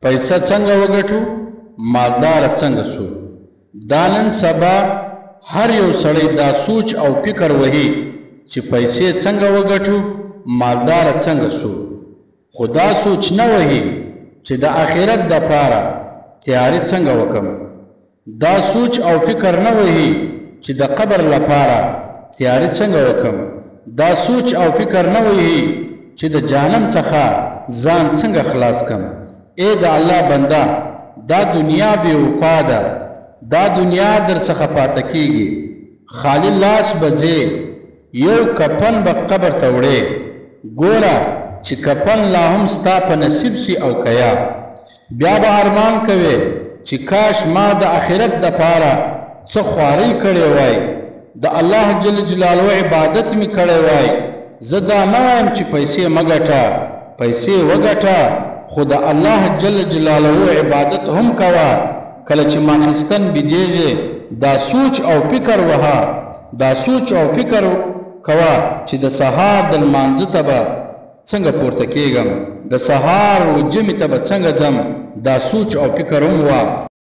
पैसा څنګه وګټو مالدار څنګه شو دانن سبا هر یو سړی دا سوچ او فکر وهي چې پیسې څنګه وګټو مالدار څنګه شو خدا سوچ نه وهي چې د آخرت د پاره تیاری څنګه وکم دا سوچ او فکر نه وهي چې د قبر لپاره تیاری څنګه وکم دا سوچ او فکر نه وهي چې د جهنم څخه ځان څنګه خلاص کم اے د الله بنده دا دنیا بے وفا ده دا دنیا در څخه پاتې کیږي خالی لاس بځې یو کفن به قبر ته وړې ګوره چې کفن لا هم ستا په نصیب سي او کیا بیا به ارمان کوي چې کاش ما د آخرت د پاره څه خواري کړې وای د الله جل جلاله عبادت می کړې وای زه دا نه وایم چې پیسې مګټه پیسې وګټه خو د الله جل جلاله عبادت هم کوا کله چې ماخستن بيدیږي دا سوچ او فکر وها دا سوچ او فکر کوا چې د سهار د لمانځه ته به څنګه پورته کېږم د سهار و جمعې ته به څنګه ځم دا سوچ او فکر هم وه